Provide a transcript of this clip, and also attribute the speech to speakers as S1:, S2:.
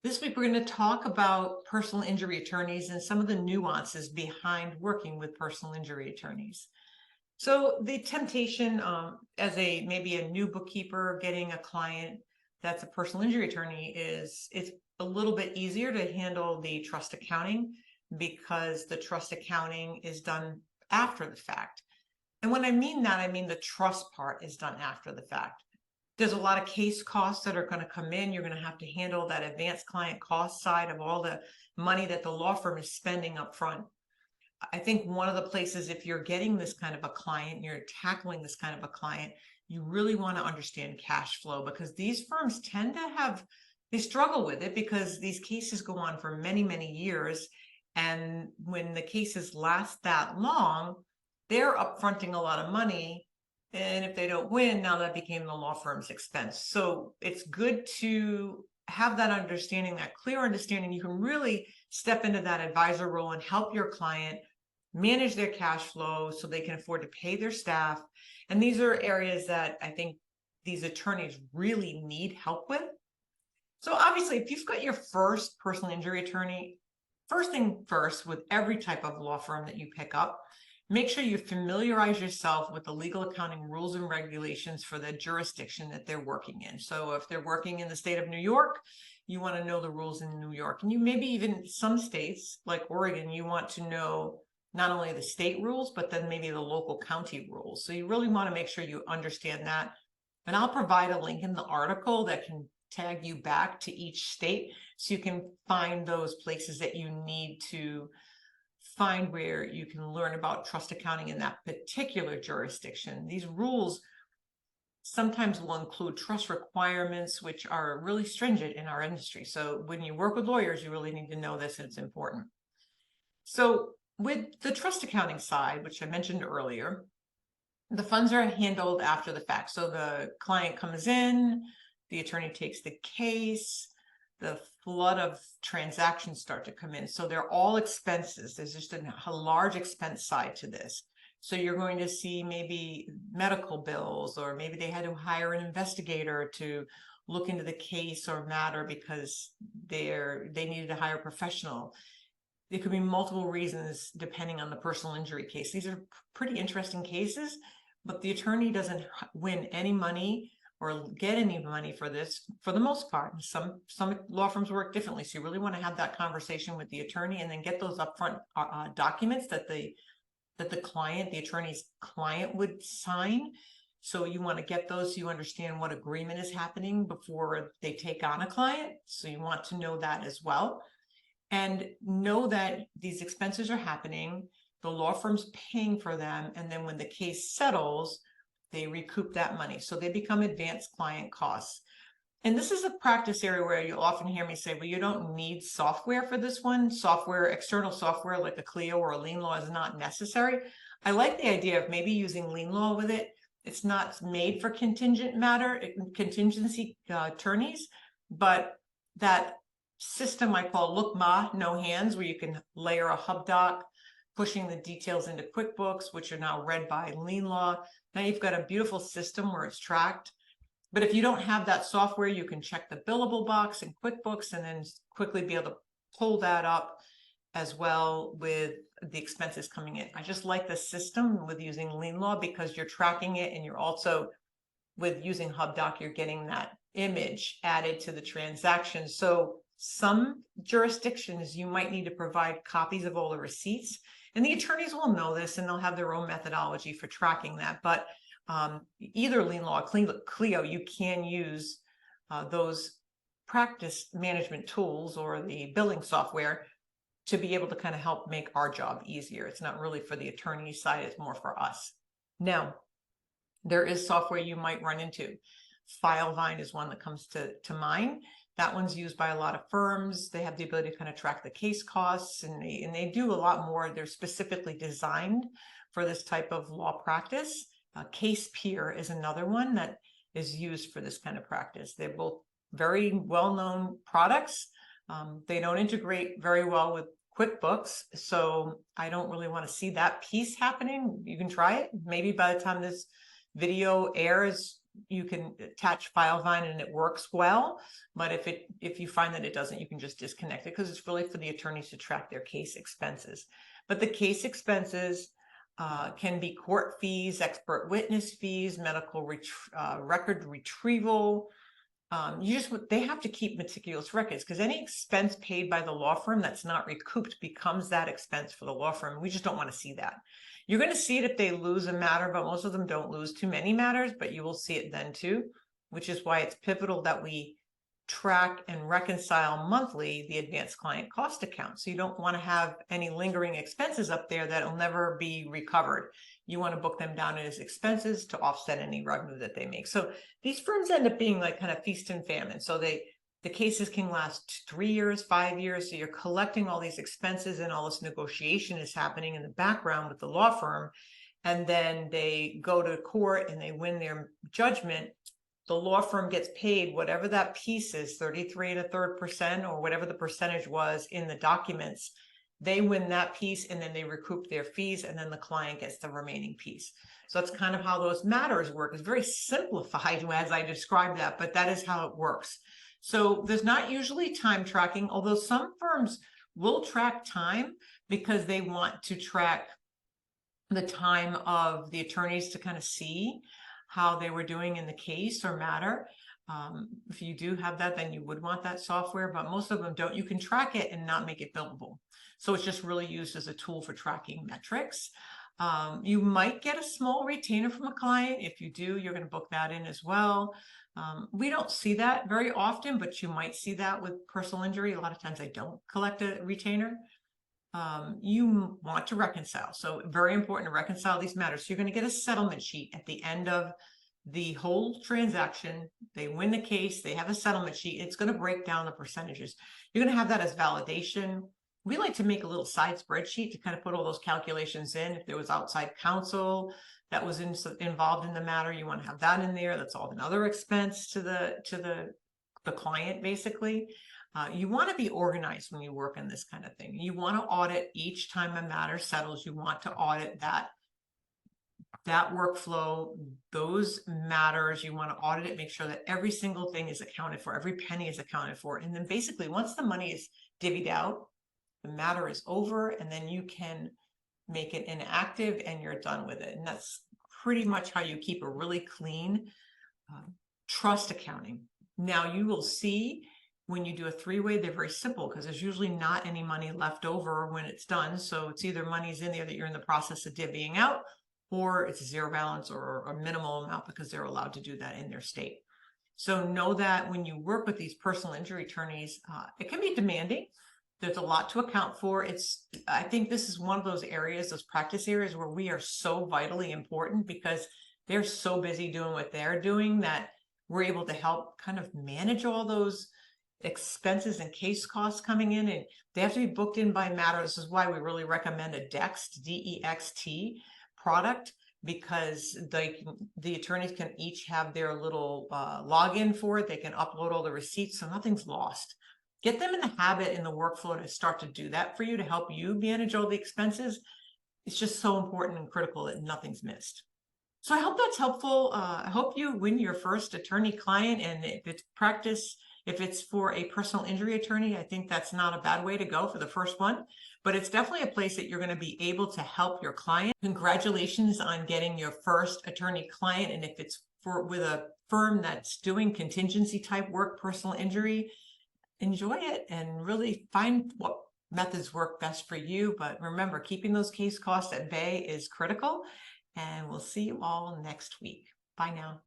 S1: This week, we're going to talk about personal injury attorneys and some of the nuances behind working with personal injury attorneys. So the temptation as maybe a new bookkeeper getting a client that's a personal injury attorney is it's a little bit easier to handle the trust accounting because the trust accounting is done after the fact. And when I mean that, I mean the trust part is done after the fact. There's a lot of case costs that are going to come in. You're going to have to handle that advanced client cost side of all the money that the law firm is spending up front. I think one of the places, if you're getting this kind of a client, you're tackling this kind of a client, you really want to understand cash flow, because these firms tend to they struggle with it because these cases go on for many, many years. And when the cases last that long, they're upfronting a lot of money. And if they don't win, now that became the law firm's expense. So it's good to have that understanding, that clear understanding. You can really step into that advisor role and help your client manage their cash flow so they can afford to pay their staff. And these are areas that I think these attorneys really need help with. So obviously, if you've got your first personal injury attorney, first thing first, with every type of law firm that you pick up, make sure you familiarize yourself with the legal accounting rules and regulations for the jurisdiction that they're working in. So if they're working in the state of New York, you want to know the rules in New York. And you maybe even some states like Oregon, you want to know not only the state rules, but then maybe the local county rules. So you really want to make sure you understand that. And I'll provide a link in the article that can tag you back to each state so you can find those places that you need to find where you can learn about trust accounting in that particular jurisdiction. These rules sometimes will include trust requirements, which are really stringent in our industry. So when you work with lawyers, you really need to know this, and it's important. So with the trust accounting side, which I mentioned earlier, the funds are handled after the fact. So the client comes in, the attorney takes the case, the flood of transactions start to come in. So they're all expenses. There's just a large expense side to this. So you're going to see maybe medical bills, or maybe they had to hire an investigator to look into the case or matter because they needed to hire a professional. There could be multiple reasons depending on the personal injury case. These are pretty interesting cases, but the attorney doesn't win any money or get any money for this for the most part. Some law firms work differently. So you really want to have that conversation with the attorney and then get those upfront documents that the attorney's client would sign. So you want to get those so you understand what agreement is happening before they take on a client. So you want to know that as well. And know that these expenses are happening, the law firm's paying for them, and then when the case settles, they recoup that money. So they become advanced client costs. And this is a practice area where you'll often hear me say, well, you don't need software for this one. External software like a Clio or a lien law is not necessary. I like the idea of maybe using lien law with it. It's not made for contingency attorneys, but that system I call look ma, no hands, where you can layer a hub doc, pushing the details into QuickBooks, which are now read by lien law. Now you've got a beautiful system where it's tracked. But if you don't have that software, you can check the billable box in QuickBooks and then quickly be able to pull that up as well with the expenses coming in. I just like the system with using lien law because you're tracking it, and you're also, with using HubDoc, you're getting that image added to the transaction. So some jurisdictions, you might need to provide copies of all the receipts, and the attorneys will know this and they'll have their own methodology for tracking that. But either lien law or Clio, you can use those practice management tools or the billing software to be able to kind of help make our job easier. It's not really for the attorney side, it's more for us. Now, there is software you might run into. FileVine is one that comes to mind. That one's used by a lot of firms. They have the ability to kind of track the case costs, and they do a lot more. They're specifically designed for this type of law practice. CasePeer is another one that is used for this kind of practice. They're both very well-known products. They don't integrate very well with QuickBooks, so I don't really want to see that piece happening. You can try it. Maybe by the time this video airs, you can attach FileVine and it works well. But if you find that it doesn't, you can just disconnect it, because it's really for the attorneys to track their case expenses. But the case expenses can be court fees, expert witness fees, medical record retrieval. They have to keep meticulous records, because any expense paid by the law firm that's not recouped becomes that expense for the law firm. We just don't want to see that. You're going to see it if they lose a matter, but most of them don't lose too many matters, but you will see it then too, which is why it's pivotal that we track and reconcile monthly the advanced client cost account. So you don't want to have any lingering expenses up there that will never be recovered. You want to book them down as expenses to offset any revenue that they make. So these firms end up being like kind of feast and famine. So the cases can last 3 years, 5 years. So you're collecting all these expenses, and all this negotiation is happening in the background with the law firm. And then they go to court and they win their judgment. The law firm gets paid whatever that piece is, 33 1/3%, or whatever the percentage was in the documents. They win that piece, and then they recoup their fees, and then the client gets the remaining piece. So that's kind of how those matters work. It's very simplified as I describe that, but that is how it works. So there's not usually time tracking, although some firms will track time because they want to track the time of the attorneys to kind of see how they were doing in the case or matter. If you do have that, then you would want that software, but most of them don't. You can track it and not make it billable. So it's just really used as a tool for tracking metrics. You might get a small retainer from a client. If you do, you're going to book that in as well. We don't see that very often, but you might see that with personal injury. A lot of times I don't collect a retainer. You want to reconcile. So very important to reconcile these matters. So you're going to get a settlement sheet at the end of the whole transaction. They win the case, they have a settlement sheet. It's going to break down the percentages. You're going to have that as validation. We like to make a little side spreadsheet to kind of put all those calculations in. If there was outside counsel that was involved in the matter, you want to have that in there. That's all another expense to the client, basically. You want to be organized when you work on this kind of thing. You want to audit each time a matter settles. You want to audit that workflow, those matters. You want to audit it, make sure that every single thing is accounted for, every penny is accounted for. And then basically, once the money is divvied out, the matter is over, and then you can make it inactive and you're done with it. And that's pretty much how you keep a really clean trust accounting. Now you will see when you do a three-way, they're very simple because there's usually not any money left over when it's done. So it's either money's in there that you're in the process of divvying out, or it's a zero balance or a minimal amount because they're allowed to do that in their state. So know that when you work with these personal injury attorneys, it can be demanding. There's a lot to account for. I think this is one of those areas, those practice areas where we are so vitally important because they're so busy doing what they're doing that we're able to help kind of manage all those expenses and case costs coming in, and they have to be booked in by matter. This is why we really recommend a DEXT, D-E-X-T product, because the attorneys can each have their little login for it. They can upload all the receipts so nothing's lost. Get them in the habit in the workflow to start to do that for you, to help you manage all the expenses. It's just so important and critical that nothing's missed. So I hope that's helpful. I hope you win your first attorney client, and if it's for a personal injury attorney, I think that's not a bad way to go for the first one, but it's definitely a place that you're going to be able to help your client. Congratulations on getting your first attorney client. And if it's with a firm that's doing contingency type work, personal injury, enjoy it and really find what methods work best for you. But remember, keeping those case costs at bay is critical, and we'll see you all next week. Bye now.